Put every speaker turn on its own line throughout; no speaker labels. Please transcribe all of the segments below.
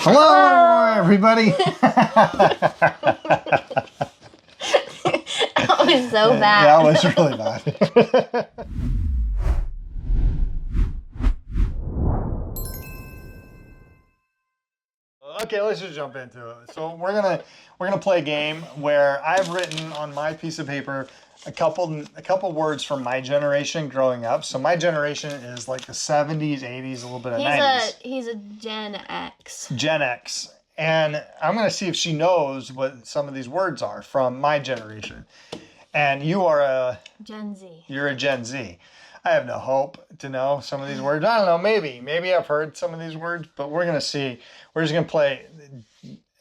Hello, everybody.
That was so bad.
That was really bad. Okay, let's just jump into it. So we're gonna play a game where I've written on my piece of paper a couple words from my generation growing up. So my generation is like the 70s, 80s, a little bit of 90s.
He's a Gen X.
Gen X. And I'm going to see if she knows what some of these words are from my generation. And you are a...
Gen Z.
You're a Gen Z. I have no hope to know some of these words. I don't know, maybe. Maybe I've heard some of these words, but we're going to see. We're just going to play.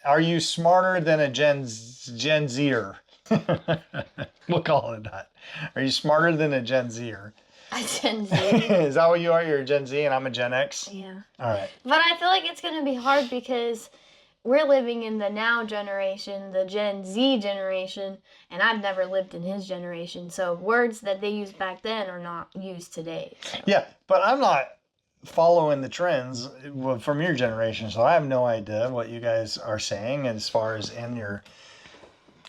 Are you smarter than a Gen Zer? We'll call it that. Are you smarter than a Gen Zer?
A Gen Z.
Is that what you are? You're a Gen Z and I'm a Gen X?
Yeah.
All right.
But I feel like it's going to be hard because we're living in the now generation, the Gen Z generation, and I've never lived in his generation. So words that they used back then are not used today. So.
Yeah, but I'm not following the trends from your generation, so I have no idea what you guys are saying as far as in your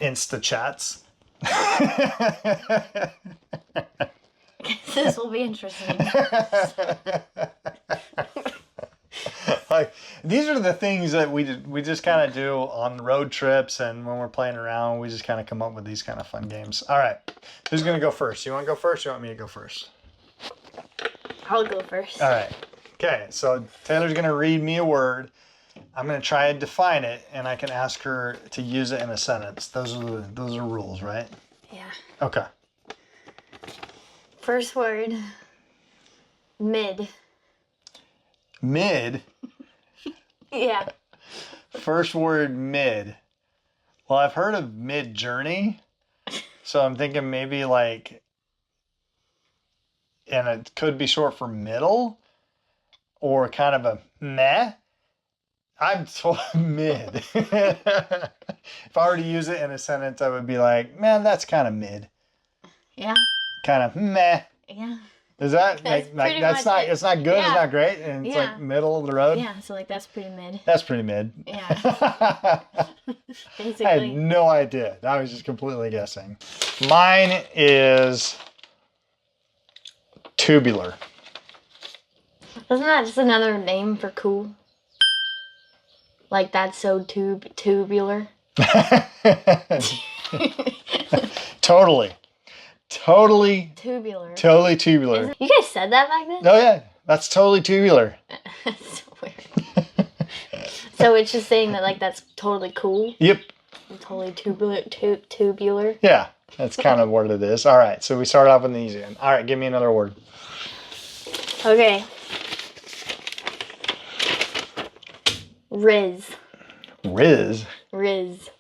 Insta chats.
This will be interesting.
Like, these are the things that we just kind of do on road trips, and when we're playing around, we just kind of come up with these kind of fun games. All right, who's gonna go first? You want to go first? Or you want me to go first?
I'll go first.
All right. Okay, so Taylor's gonna read me a word. I'm gonna try and define it, and I can ask her to use it in a sentence. Those are rules, right?
Yeah.
Okay.
First word. Mid.
Mid.
Yeah.
First word, mid. Well, I've heard of mid journey, so I'm thinking maybe like, and it could be short for middle, or kind of a meh. I'm mid. If I were to use it in a sentence, I would be like, man, that's kind of mid.
Yeah.
Kind of meh.
Yeah.
Is that like that's not it's not good,
yeah.
It's not great, and it's like middle of the road?
Yeah, so like that's pretty mid.
That's pretty mid.
Yeah. Basically.
I had no idea. I was just completely guessing. Mine is tubular.
Isn't that just another name for cool? Like that's so tubular.
Totally
Tubular.
Totally tubular.
You guys said that back then?
Oh yeah, that's totally tubular.
That's so weird. So it's just saying that like that's totally cool.
Yep.
Totally tubular.
Yeah, that's kind of what it is. All right, so we start off with the easy one. All right, give me another word.
Okay. Riz.
Riz.
Riz.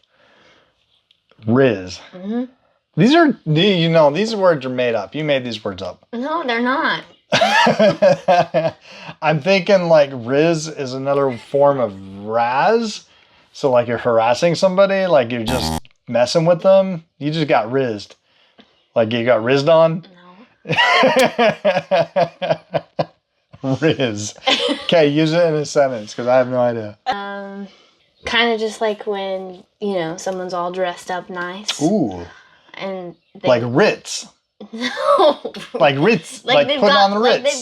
Riz.
Mhm.
These are, you know, these words are made up. You made these words up.
No, they're not.
I'm thinking like Riz is another form of Raz. So like you're harassing somebody, like you're just messing with them. You just got rizzed. Like you got rizzed on.
No.
Riz. Okay, use it in a sentence because I have no idea.
Kind of just like when, you know, someone's all dressed up nice.
Ooh.
And
like Ritz.
No.
Like Ritz. Like putting on the Ritz.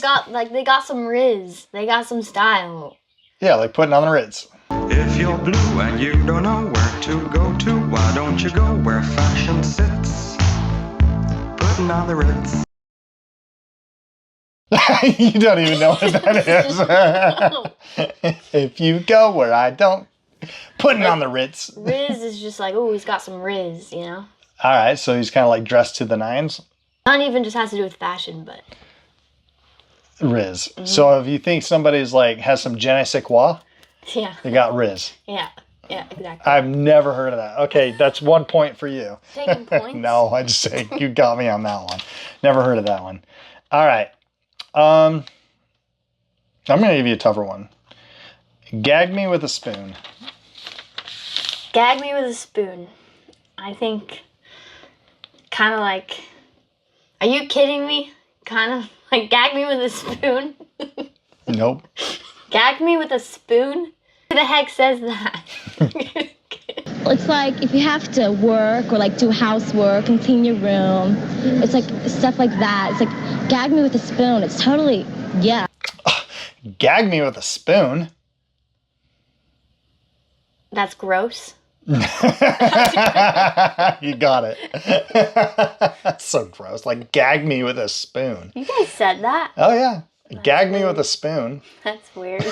They got some riz. They got some style.
Yeah, like putting on the Ritz.
If you're blue and you don't know where to go to, why don't you go where fashion sits? Putting on the Ritz.
You don't even know what that is. If you go where I don't, putting on the Ritz.
Riz is just like, oh, he's got some riz, you know?
All right, so he's kind of like dressed to the nines.
Not even just has to do with fashion, but
Riz. Mm-hmm. So if you think somebody's like has some je ne sais quoi,
yeah,
they got Riz.
Yeah, exactly.
I've never heard of that. Okay, that's 1 point for you.
Taking points?
No, I just say you got me on that one. Never heard of that one. All right. I'm gonna give you a tougher one. Gag me with a spoon.
Gag me with a spoon. I think kind of like, are you kidding me? Kind of like gag me with a spoon.
Nope.
Gag me with a spoon? Who the heck says that?
It's like if you have to work or like do housework and clean your room, it's like stuff like that. It's like gag me with a spoon. It's totally, yeah.
Gag me with a spoon?
That's gross.
You got it. That's so gross. Like, gag me with a spoon.
You guys said that.
Oh, yeah. Gag me with a spoon.
That's weird.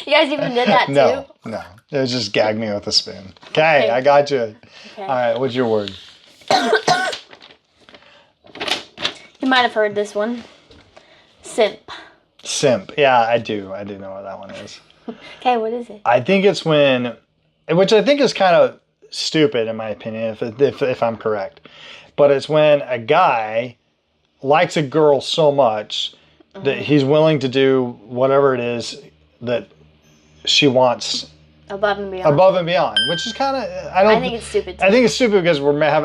You guys even did that too?
No. It was just gag me with a spoon. Okay, I got you.
Okay.
All right, what's your word?
You might have heard this one. Simp.
Simp. Yeah, I do know what that one is.
Okay, what is it?
I think it's when, which I think is kind of stupid in my opinion, if I'm correct, but it's when a guy likes a girl so much that he's willing to do whatever it is that she wants
Above and beyond.
which is kind of,
I think it's stupid too.
I think it's stupid because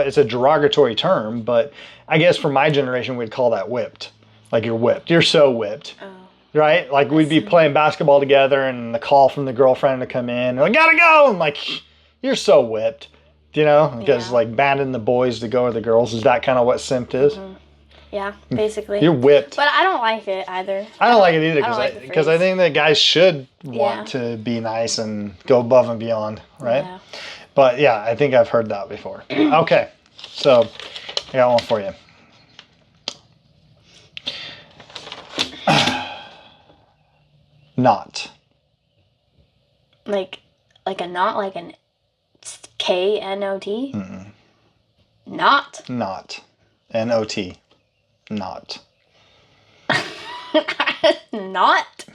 it's a derogatory term, but I guess for my generation we'd call that whipped. Like, you're whipped. You're so whipped.
Oh.
Right? Like, we'd be playing basketball together and the call from the girlfriend to come in. Like, gotta go! I'm like, you're so whipped. You know? Because, like, banding the boys to go with the girls. Is that kind of what simped is?
Mm-hmm. Yeah, basically.
You're whipped.
But I don't like it either.
I don't like it either because
I
I think that guys should want to be nice and go above and beyond, right?
Yeah.
But yeah, I think I've heard that before. Okay, so I got one for you. Not.
Like a knot, like an K-N-O-T? Not.
Not. N-O-T. Not.
Not?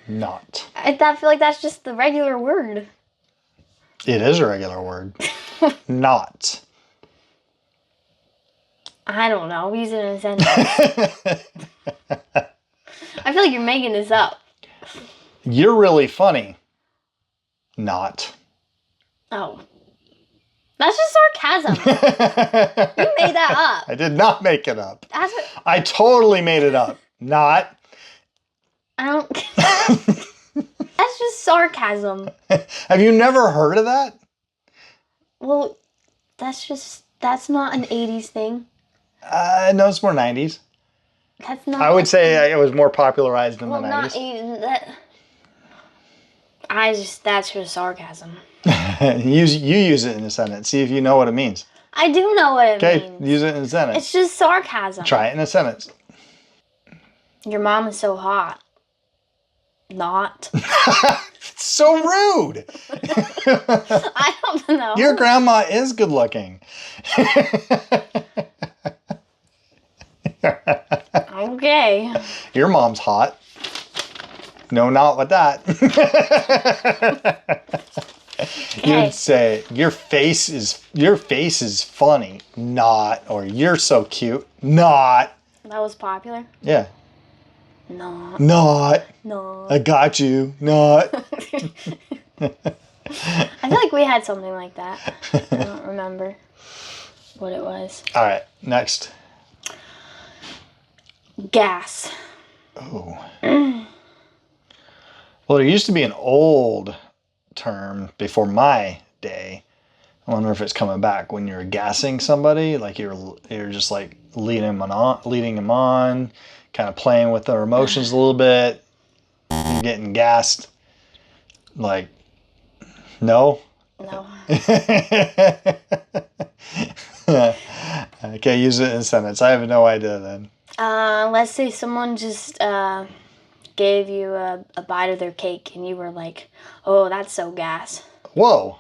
Not.
I feel like that's just the regular word.
It is a regular word. Not.
I don't know. Use it in a sentence. I feel like you're making this up.
You're really funny. Not.
Oh. That's just sarcasm. You made that up.
I did not make it up.
That's what,
I totally made it up. Not.
I don't... That's just sarcasm.
Have you never heard of that?
Well, that's not an 80s thing.
No, it's more 90s.
That's not...
I would say it was more popularized in the 90s.
not 80s. That's just sarcasm.
You use it in a sentence. See if you know what it means.
I do know what it
Okay,
means.
use it in a sentence.
It's just sarcasm.
Try it in a sentence.
Your mom is so hot. Not.
It's so rude.
I don't know.
Your grandma is good looking.
Okay.
Your mom's hot. No, not with that. You'd say your face is funny. Not. Or you're so cute. Not.
That was popular?
Yeah.
Not.
Not.
No.
I got you. Not.
I feel like we had something like that. I don't remember what it was.
All right. Next.
Gas.
Oh. Well, there used to be an old term before my day. I wonder if it's coming back when you're gassing somebody, like you're just like leading them on, kind of playing with their emotions a little bit, getting gassed. Like, no?
No.
I can't use it in a sentence. I have no idea then.
Let's say someone just gave you a bite of their cake and you were like, oh, that's so gas.
Whoa.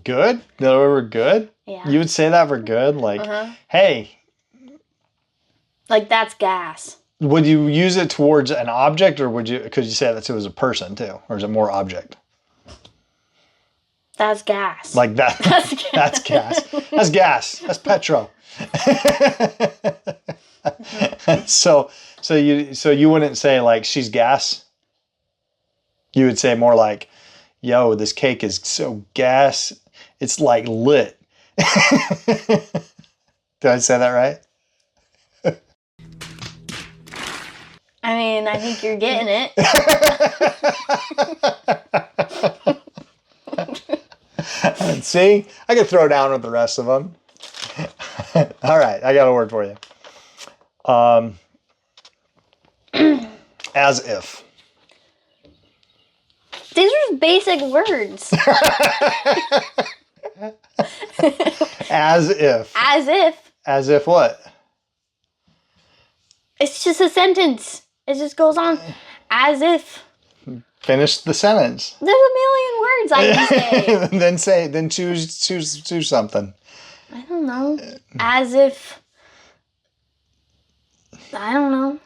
Good? They were good?
Yeah.
You would say that for good? Like, hey.
Like, that's gas.
Would you use it towards an object, or could you say that it was a person too? Or is it more object?
That's gas.
Like that.
That's gas.
That's gas. That's gas. That's petrol. So you wouldn't say like she's gas. You would say more like, yo, this cake is so gas. It's like lit. Did I say that right?
I mean, I think you're getting it.
See, I could throw down with the rest of them. All right, I got a word for you. As if.
These are basic words.
As if.
As if.
As if what?
It's just a sentence. It just goes on. As if.
Finish the sentence.
There's a million words I can say.
then choose something.
I don't know. As if. I don't know.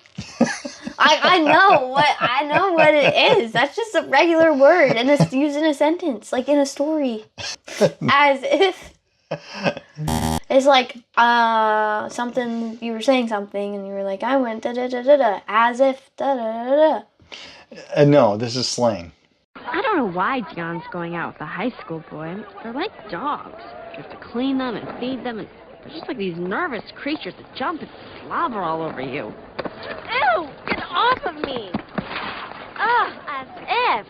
I know what it is. That's just a regular word, and it's used in a sentence, like in a story. As if. It's like something, you were saying something, and you were like, I went da da da da da. As if da da da da.
No, this is slang.
I don't know why John's going out with a high school boy. They're like dogs. You have to clean them and feed them, and they're just like these nervous creatures that jump and slobber all over you.
Ew! Get off of me! Ugh, as if.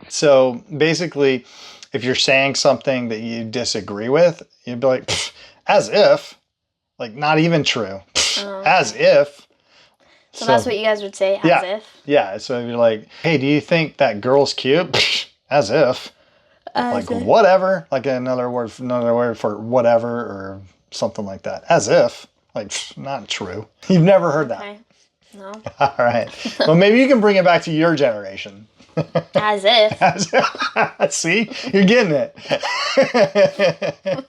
So basically, if you're saying something that you disagree with, you'd be like, as if, like not even true. As if.
So that's what you guys would say, as if?
Yeah, so if you're like, hey, do you think that girl's cute? As if.
As
like
if.
whatever, like another word for whatever or something like that. As if, like not true. You've never heard that.
Okay. No.
All right. Well, maybe you can bring it back to your generation.
As if.
As if. See, you're getting it.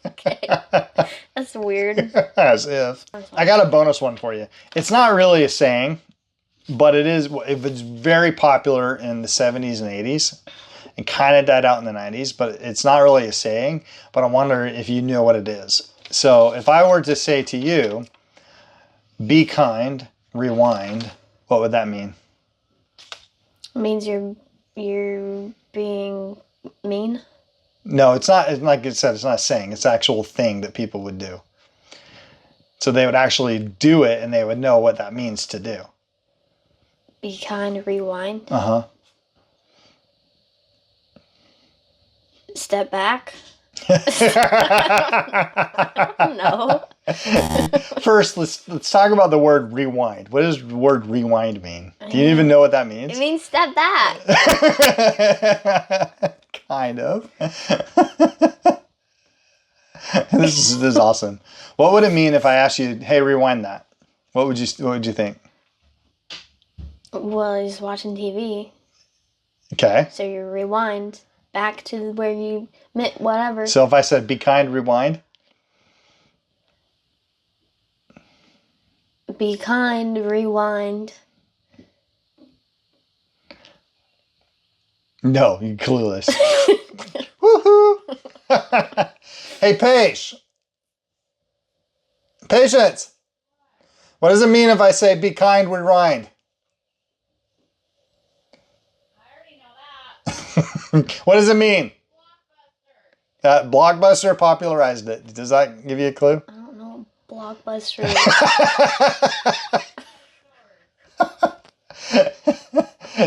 Okay. That's weird.
As if. I got a bonus one for you. It's not really a saying, but it is. It was very popular in the 70s and 80s. And kind of died out in the 90s, but it's not really a saying. But I wonder if you know what it is. So if I were to say to you, be kind, rewind, what would that mean?
It means you're being mean.
No, it's not. Like I said, it's not a saying. It's an actual thing that people would do. So they would actually do it, and they would know what that means to do.
Be kind, rewind.
Uh-huh.
Step back. No.
First, let's talk about the word rewind. What does the word rewind mean? Do you even know what that means?
It means step back.
Kind of. This is awesome. What would it mean if I asked you, "Hey, rewind that"? What would you think?
Well, he's watching TV.
Okay.
So you rewind back to where you meant whatever.
So if I said, "Be kind, rewind."
Be kind, rewind.
No, you're clueless. Woohoo! Hey, Paige. Patience. What does it mean if I say, "Be kind, rewind"? What does it mean? Blockbuster popularized it. Does that give you a clue?
I don't know. Blockbuster.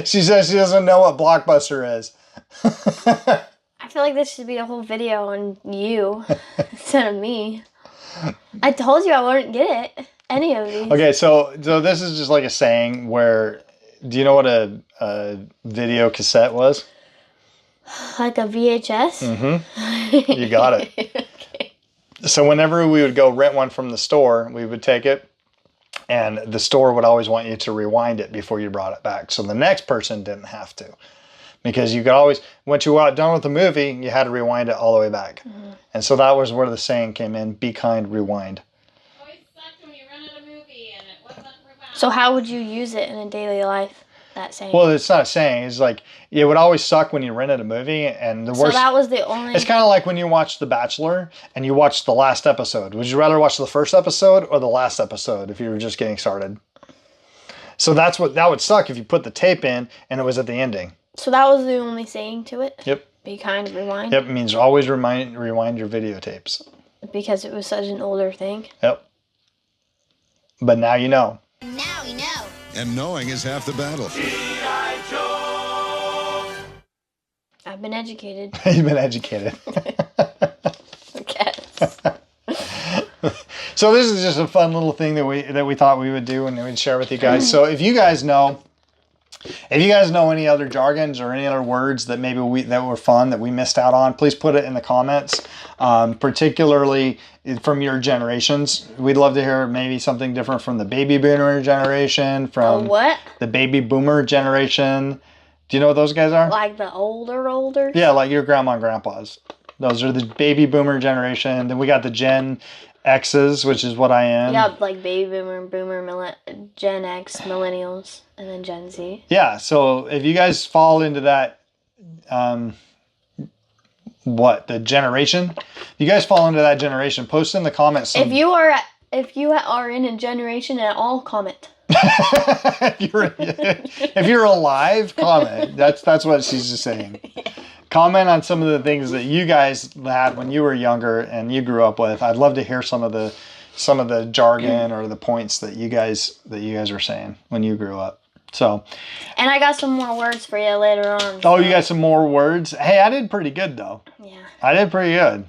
She says she doesn't know what Blockbuster is.
I feel like this should be a whole video on you instead of me. I told you I wouldn't get it. Any of these.
Okay, so this is just like a saying where, do you know what a video cassette was?
Like a VHS?
Mm-hmm. You got it.
Okay.
So whenever we would go rent one from the store, we would take it, and the store would always want you to rewind it before you brought it back. So the next person didn't have to. Because you could always, once you got done with the movie, you had to rewind it all the way back. Mm-hmm. And so that was where the saying came in, be kind, rewind.
Always sucked when you rented a movie and it wasn't rewound.
So how would you use it in a daily life, that saying?
Well, it's not a saying. It's like, it would always suck when you rented a movie, and the worst...
So that was the only...
It's kind of like when you watch The Bachelor and you watch the last episode. Would you rather watch the first episode or the last episode if you were just getting started? So that would suck if you put the tape in and it was at the ending.
So that was the only saying to it?
Yep.
Be kind, rewind?
Yep, it means always rewind your videotapes.
Because it was such an older thing?
Yep. But now you know.
Now we know. And knowing is half the battle.
I've been educated.
You've been educated.
I guess.
So this is just a fun little thing that we thought we would do and we'd share with you guys. So if you guys know any other jargons or any other words that maybe that were fun that we missed out on, please put it in the comments. Particularly from your generations, we'd love to hear maybe something different from the baby boomer generation, from
what?
the baby boomer generation. Do you know what those guys are?
Like the older?
Yeah, like your grandma and grandpa's. Those are the baby boomer generation. Then we got the Gen X's, which is what I am.
Yeah, like baby boomer, Gen X, millennials, and then Gen Z.
Yeah, so if you guys fall into that, the generation? If you guys fall into that generation, post in the comments.
If you are in a generation at all, comment.
if you're alive, comment. That's what she's just saying. Comment on some of the things that you guys had when you were younger and you grew up with. I'd love to hear some of the jargon or the points that you guys were saying when you grew up. So,
and I got some more words for you later on.
Oh, you got some more words? Hey, I did pretty good though.
Yeah.
I did pretty good.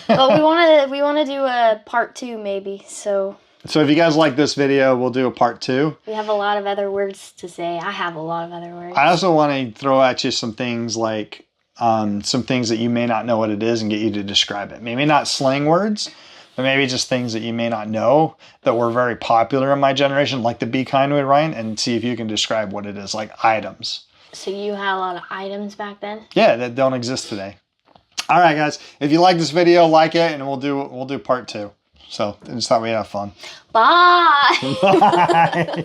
But we want to do a part 2 maybe. So
if you guys like this video, we'll do a part 2.
We have a lot of other words to say. I have a lot of other words.
I also want to throw at you some things like some things that you may not know what it is and get you to describe it. Maybe not slang words, but maybe just things that you may not know that were very popular in my generation, like the Be Kind with Ryan, and see if you can describe what it is, like items.
So you had a lot of items back then?
Yeah, that don't exist today. All right, guys. If you like this video, like it, and we'll do part 2. So I just thought we'd have fun.
Bye.
Bye.